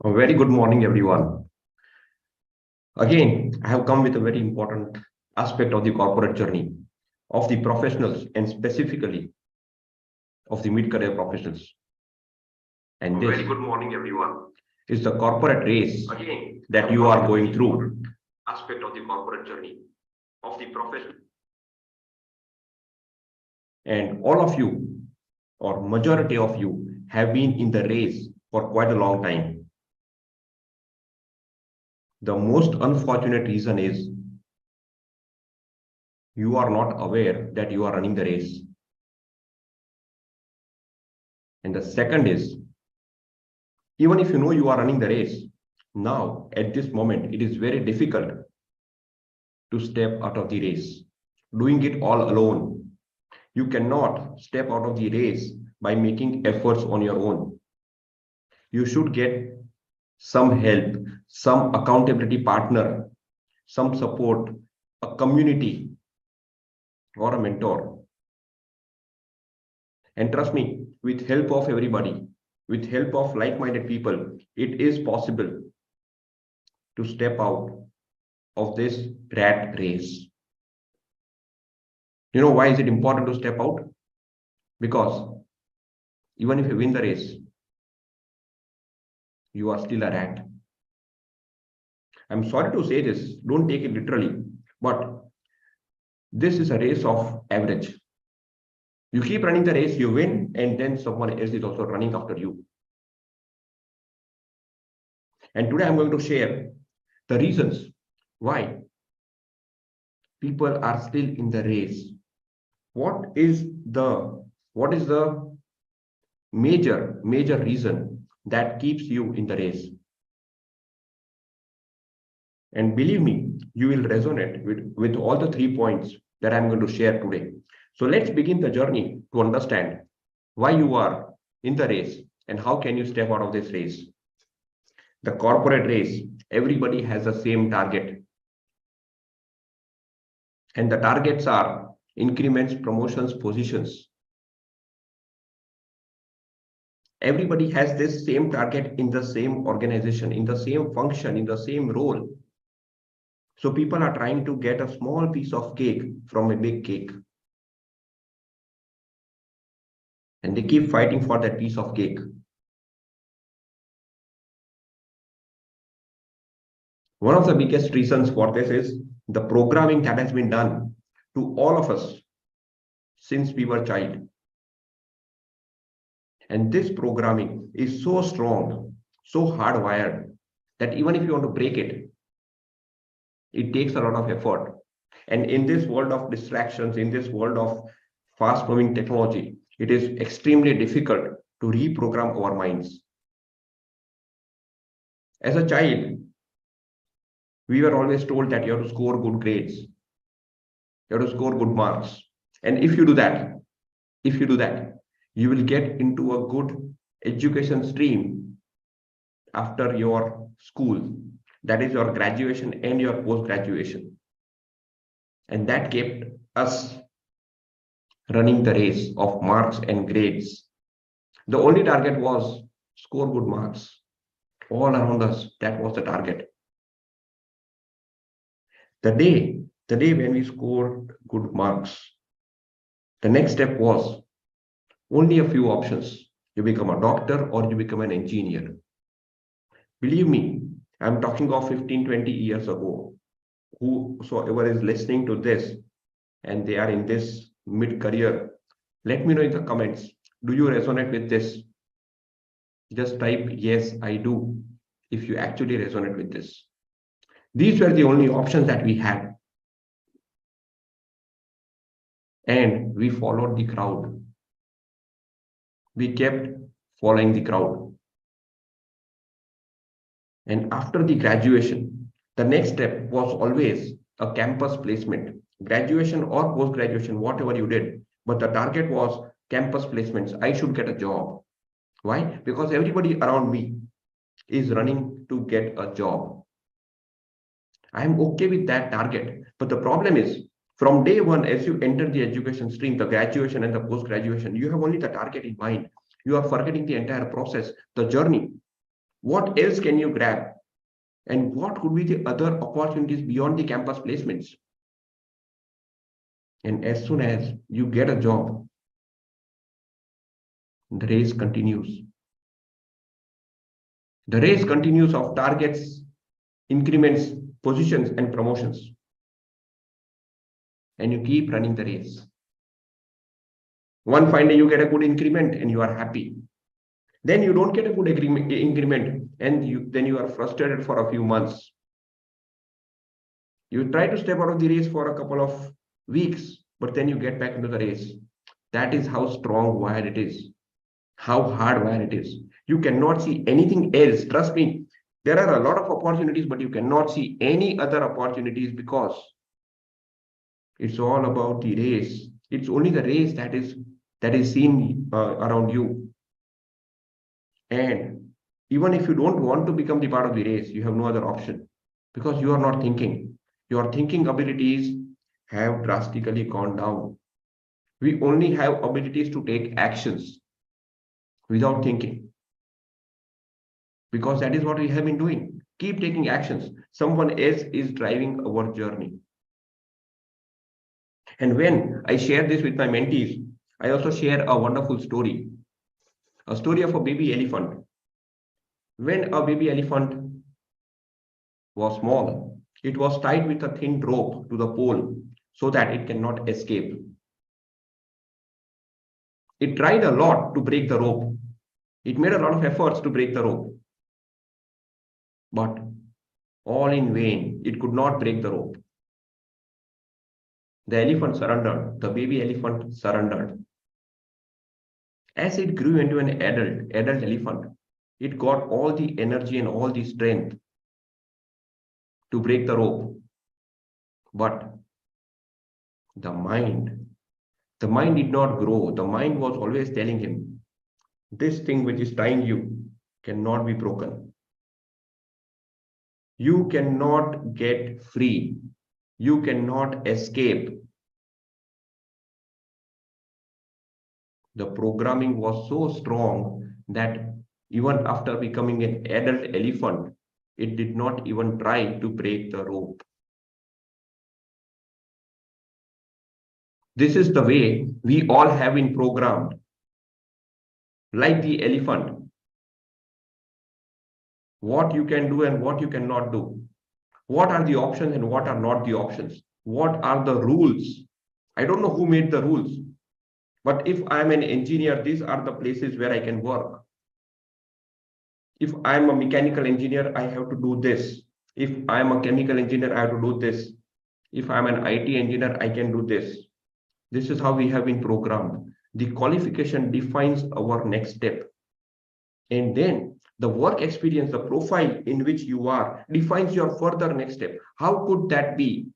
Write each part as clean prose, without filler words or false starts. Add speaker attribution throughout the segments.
Speaker 1: A very good morning, everyone. Again, I have come with a very important aspect of the corporate journey of the professionals and specifically of the mid-career professionals. And this
Speaker 2: Very good morning, everyone.
Speaker 1: is the corporate race
Speaker 2: Again,
Speaker 1: that you are going through.
Speaker 2: Aspect of the corporate journey of the professional.
Speaker 1: And all of you, or majority of you, have been in the race for quite a long time. The most unfortunate reason is you are not aware that you are running the race. And the second is, even if you know you are running the race, now at this moment, it is very difficult to step out of the race, doing it all alone. You cannot step out of the race by making efforts on your own. You should get some help, some accountability partner, some support, a community, or a mentor. And trust me, with help of everybody, with help of like-minded people, it is possible to step out of this rat race. You know why is it important to step out? Because even if you win the race, you are still a rat. I'm sorry to say this, don't take it literally, but this is a race of average. You keep running the race, you win, and then someone else is also running after you. And today I'm going to share the reasons why people are still in the race. What is the major reason that keeps you in the race? And believe me, you will resonate with all the 3 points that I'm going to share today. So let's begin the journey to understand why you are in the race and how can you step out of this race. The corporate race, everybody has the same target. And the targets are increments, promotions, positions. Everybody has this same target in the same organization, in the same function, in the same role. So people are trying to get a small piece of cake from a big cake. And they keep fighting for that piece of cake. One of the biggest reasons for this is the programming that has been done to all of us since we were a child. And this programming is so strong, so hardwired, that even if you want to break it, it takes a lot of effort. And in this world of distractions, in this world of fast-moving technology, it is extremely difficult to reprogram our minds. As a child, we were always told that you have to score good grades. You have to score good marks. And if you do that, you will get into a good education stream after your school. That is your graduation and your post-graduation. And that kept us running the race of marks and grades. The only target was score good marks. All around us, that was the target. The day when we scored good marks, the next step was only a few options. You become a doctor or you become an engineer. Believe me, I'm talking of 15, 20 years ago. Whosoever is listening to this and they are in this mid-career, let me know in the comments. Do you resonate with this? Just type, yes, I do, if you actually resonate with this. These were the only options that we had. And we followed the crowd. We kept following the crowd. And after the graduation, the next step was always a campus placement, graduation or post-graduation, whatever you did. But the target was campus placements. I should get a job. Why? Because everybody around me is running to get a job. I'm okay with that target. But the problem is, from day one, as you enter the education stream, the graduation and the post-graduation, you have only the target in mind. You are forgetting the entire process, the journey. What else can you grab? And what could be the other opportunities beyond the campus placements? And as soon as you get a job, the race continues. The race continues of targets, increments, positions, and promotions. And you keep running the race. One fine day you get a good increment and you are happy. Then you don't get a good increment and then you are frustrated for a few months. You try to step out of the race for a couple of weeks, but then you get back into the race. That is how strong wired it is, how hard wired it is. You cannot see anything else. Trust me, there are a lot of opportunities, but you cannot see any other opportunities because it's all about the race. It's only the race that is seen around you. And even if you don't want to become the part of the race, you have no other option because you are not thinking. Your thinking abilities have drastically gone down. We only have abilities to take actions without thinking because that is what we have been doing. Keep taking actions. Someone else is driving our journey. And when I share this with my mentees, I also share a wonderful story, a story of a baby elephant. When a baby elephant was small, it was tied with a thin rope to the pole so that it cannot escape. It tried a lot to break the rope. It made a lot of efforts to break the rope. But all in vain, it could not break the rope. The elephant surrendered. The baby elephant surrendered. As it grew into an adult elephant, it got all the energy and all the strength to break the rope. But the mind did not grow. The mind was always telling him, this thing which is tying you cannot be broken. You cannot get free. You cannot escape. The programming was so strong that even after becoming an adult elephant, it did not even try to break the rope. This is the way we all have been programmed. Like the elephant, what you can do and what you cannot do. What are the options and what are not the options? What are the rules? I don't know who made the rules, but if I'm an engineer, these are the places where I can work. If I'm a mechanical engineer, I have to do this. If I'm a chemical engineer, I have to do this. If I'm an IT engineer, I can do this. This is how we have been programmed. The qualification defines our next step. And then the work experience, the profile in which you are, defines your further next step. How could that be?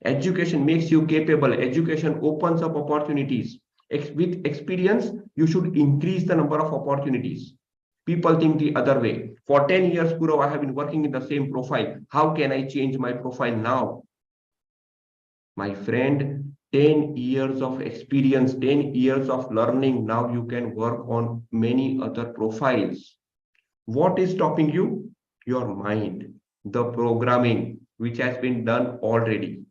Speaker 1: Education makes you capable. Education opens up opportunities. With experience, you should increase the number of opportunities. People think the other way. For 10 years, Purav, I have been working in the same profile. How can I change my profile now? My friend, 10 years of experience, 10 years of learning. Now you can work on many other profiles. What is stopping you? Your mind, the programming, which has been done already.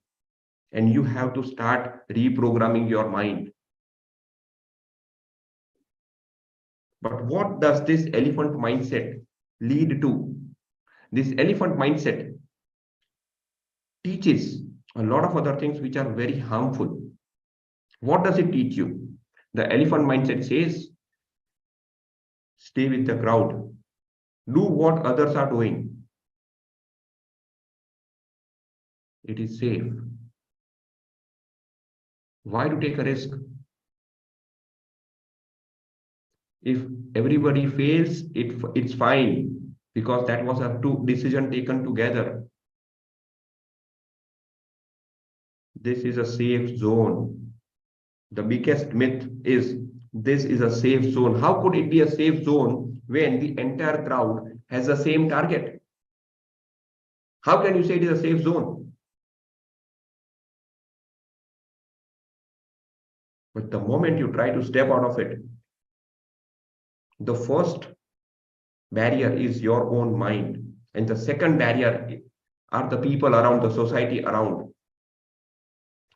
Speaker 1: And you have to start reprogramming your mind. But what does this elephant mindset lead to? This elephant mindset teaches a lot of other things which are very harmful. What does it teach you? The elephant mindset says, stay with the crowd. Do what others are doing. It is safe. Why to take a risk? If everybody fails, it's fine because that was a decision taken together. This is a safe zone. The biggest myth is this is a safe zone. How could it be a safe zone when the entire crowd has the same target? How can you say it is a safe zone? But the moment you try to step out of it, the first barrier is your own mind. And the second barrier are the people around, the society around.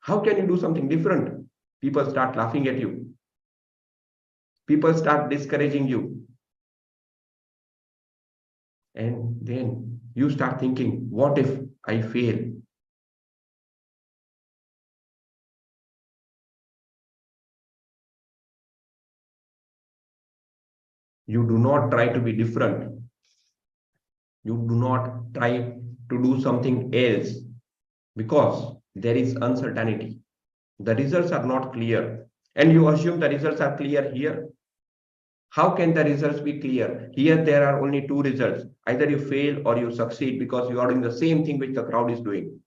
Speaker 1: How can you do something different? People start laughing at you. People start discouraging you. And then you start thinking, what if I fail? You do not try to be different. You do not try to do something else because there is uncertainty. The results are not clear. And you assume the results are clear here. How can the results be clear? Here, there are only two results. Either you fail or you succeed because you are doing the same thing which the crowd is doing.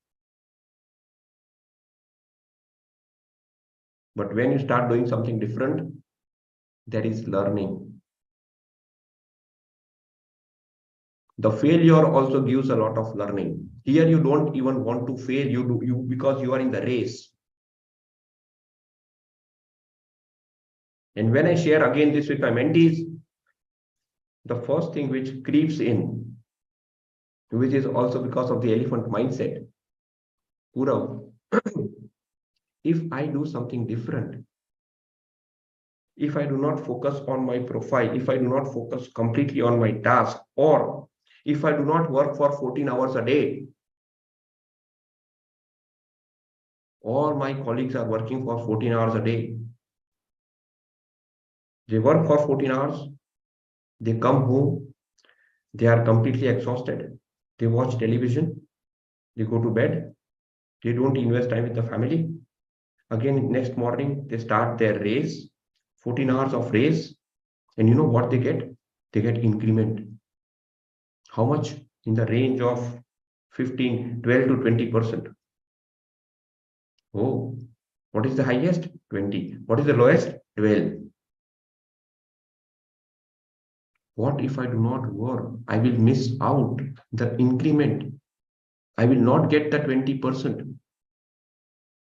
Speaker 1: But when you start doing something different, there is learning. The failure also gives a lot of learning. Here, you don't even want to fail. You because you are in the race. And when I share again this with my mentees, the first thing which creeps in, which is also because of the elephant mindset, Purav, if I do something different, if I do not focus on my profile, if I do not focus completely on my task, or if I do not work for 14 hours a day, all my colleagues are working for 14 hours a day. They work for 14 hours, they come home, they are completely exhausted. They watch television, they go to bed, they don't invest time with the family. Again, next morning, they start their race, 14 hours of race. And you know what they get? They get increment. How much? In the range of 15, 12 to 20%. Oh, what is the highest? 20. What is the lowest? 12. What if I do not work? I will miss out the increment. I will not get the 20%.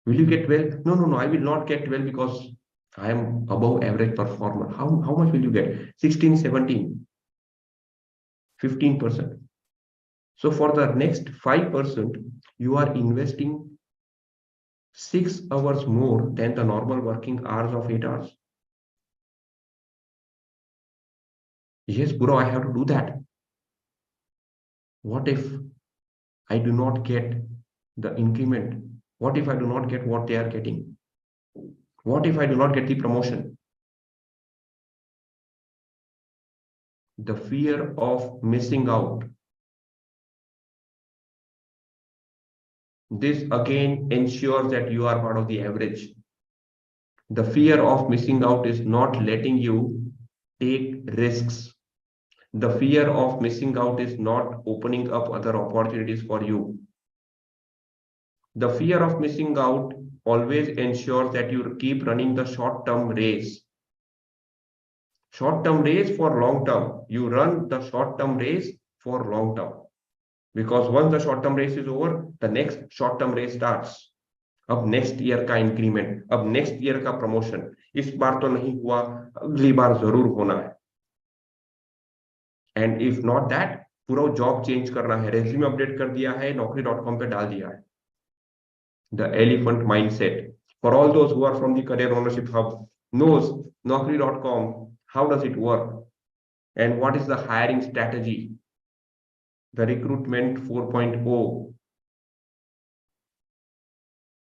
Speaker 1: Will you get 12? No, no, no. I will not get 12 because I am above average performer. How much will you get? 16, 17, 15%. So for the next 5%, you are investing 6 hours more than the normal working hours of 8 hours. Yes, bro, I have to do that. What if I do not get the increment? What if I do not get what they are getting? What if I do not get the promotion? The fear of missing out. This again ensures that you are part of the average. The fear of missing out is not letting you take risks. The fear of missing out is not opening up other opportunities for you. The fear of missing out always ensures that you keep running the short-term race. Short-term race for long-term. You run the short-term race for long-term. Because once the short-term race is over, the next short-term race starts. अब next year का increment, अब next year का promotion, इस बार तो नहीं हुआ, अगली बार जरूर होना है. एंड इफ नॉट दैट, पूरा जॉब चेंज करना है, रेज्यूमे अपडेट कर दिया है, naukri.com पे डाल दिया है. The elephant mindset. For all those who are from the career ownership hub, knows naukri.com, how does it work and what is the hiring strategy, the recruitment 4.0.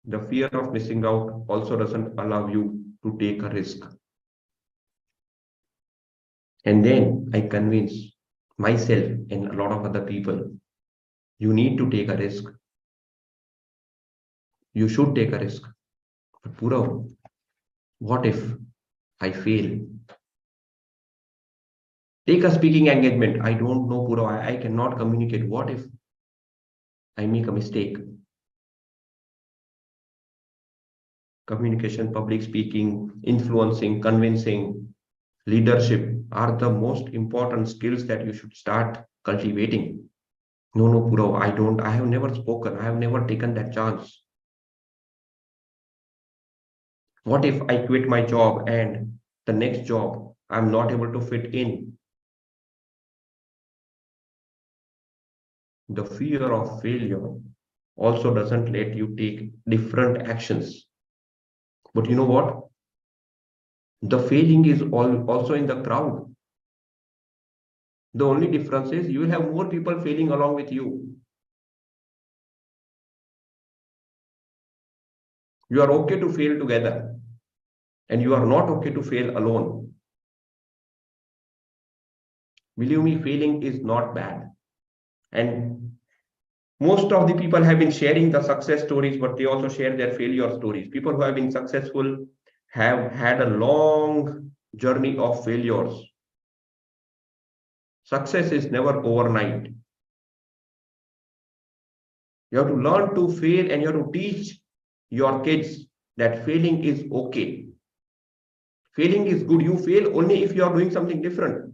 Speaker 1: The fear of missing out also doesn't allow you to take a risk. And then I convince myself and a lot of other people, you need to take a risk. You should take a risk. But Purav, what if I fail? Take a speaking engagement. I don't know, Purav. I cannot communicate. What if I make a mistake? Communication, public speaking, influencing, convincing, leadership are the most important skills that you should start cultivating. No, no, Purav, I have never spoken. I have never taken that chance. What if I quit my job and the next job I'm not able to fit in? The fear of failure also doesn't let you take different actions. But you know what? The failing is also in the crowd. The only difference is you will have more people failing along with you. You are okay to fail together, and you are not okay to fail alone. Believe me, failing is not bad. And most of the people have been sharing the success stories, but they also share their failure stories. People who have been successful have had a long journey of failures. Success is never overnight. You have to learn to fail and you have to teach your kids that failing is okay. Failing is good. You fail only if you are doing something different.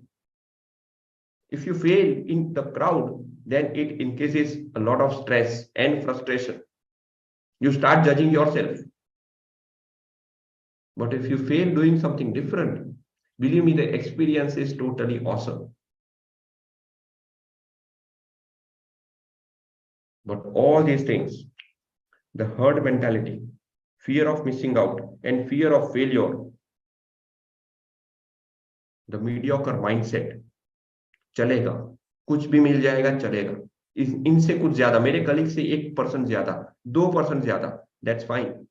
Speaker 1: If you fail in the crowd, then it increases a lot of stress and frustration. You start judging yourself. But if you fail doing something different, believe me, the experience is totally awesome. But all these things, the herd mentality, fear of missing out, and fear of failure, the mediocre mindset, चलेगा, कुछ भी मिल जाएगा चलेगा, इनसे कुछ ज्यादा, मेरे colleague से 1% ज्यादा, 2% ज्यादा, that's fine.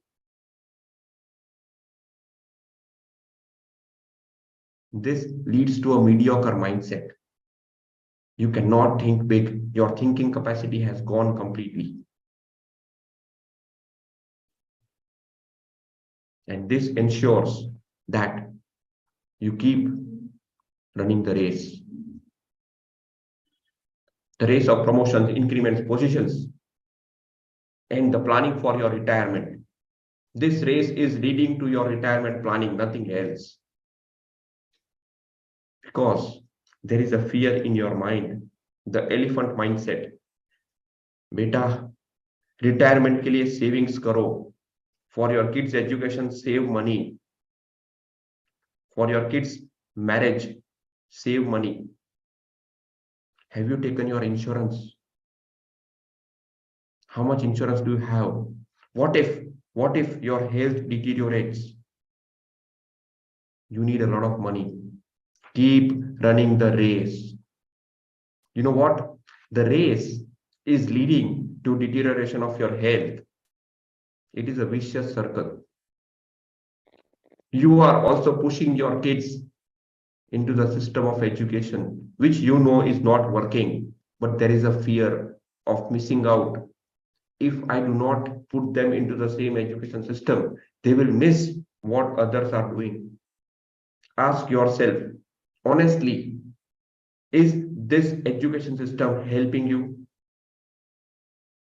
Speaker 1: This leads to a mediocre mindset. You cannot think big. Your thinking capacity has gone completely. And this ensures that you keep running the race. The race of promotions, increments, positions, and the planning for your retirement. This race is leading to your retirement planning, nothing else. Because there is a fear in your mind, the elephant mindset. Beta, retirement के लिए savings करो. For your kids' education, save money. For your kids' marriage, save money. Have you taken your insurance? How much insurance do you have? What if your health deteriorates? You need a lot of money. Keep running the race. You know what? The race is leading to deterioration of your health. It is a vicious circle. You are also pushing your kids into the system of education, which you know is not working, but there is a fear of missing out. If I do not put them into the same education system, they will miss what others are doing. Ask yourself, honestly, is this education system helping you?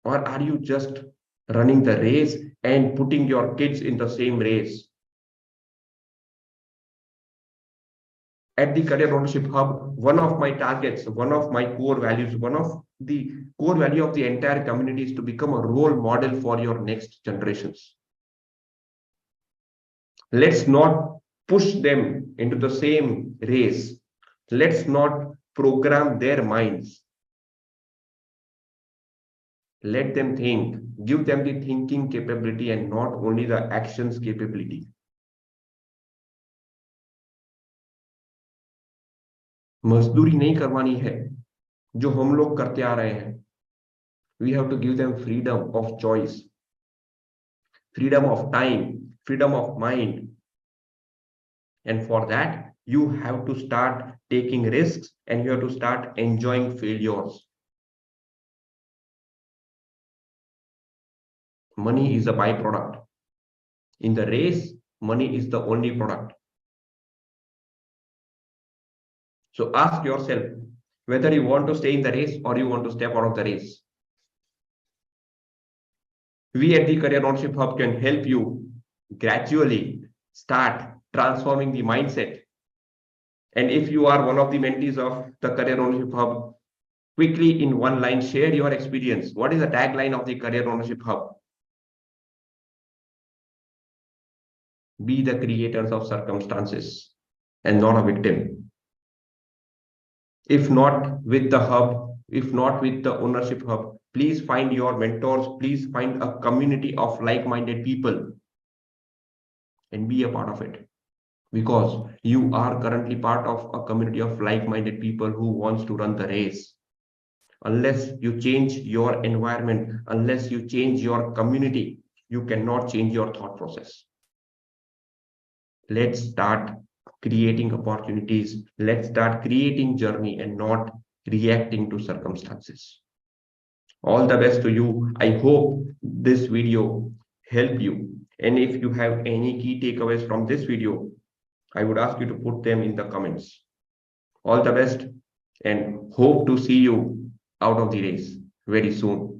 Speaker 1: Or are you just running the race and putting your kids in the same race? At the Career Ownership Hub, one of my targets, one of my core values, one of the core value of the entire community is to become a role model for your next generations. Let's not push them into the same race. Let's not program their minds. Let them think, give them the thinking capability and not only the actions capability. मजदूरी नहीं करवानी है जो हम लोग करते आ रहे हैं. We have to give them freedom of choice, freedom of time, freedom of mind. And for that, you have to start taking risks and you have to start enjoying failures. Money is a byproduct. In the race, money is the only product. So ask yourself whether you want to stay in the race or you want to step out of the race. We at the Career Ownership Hub can help you gradually start transforming the mindset. And if you are one of the mentees of the Career Ownership Hub, quickly in one line, share your experience. What is the tagline of the Career Ownership Hub? Be the creators of circumstances and not a victim. If not with the hub, If not with the Ownership Hub, please find your mentors, please find a community of like-minded people and be a part of it, because you are currently part of a community of like-minded people who wants to run the race. Unless you change your environment, unless you change your community, you cannot change your thought process. Let's start creating opportunities. Let's start creating journey and not reacting to circumstances. All the best to you. I hope this video helped you. And if you have any key takeaways from this video, I would ask you to put them in the comments. All the best and hope to see you out of the race very soon.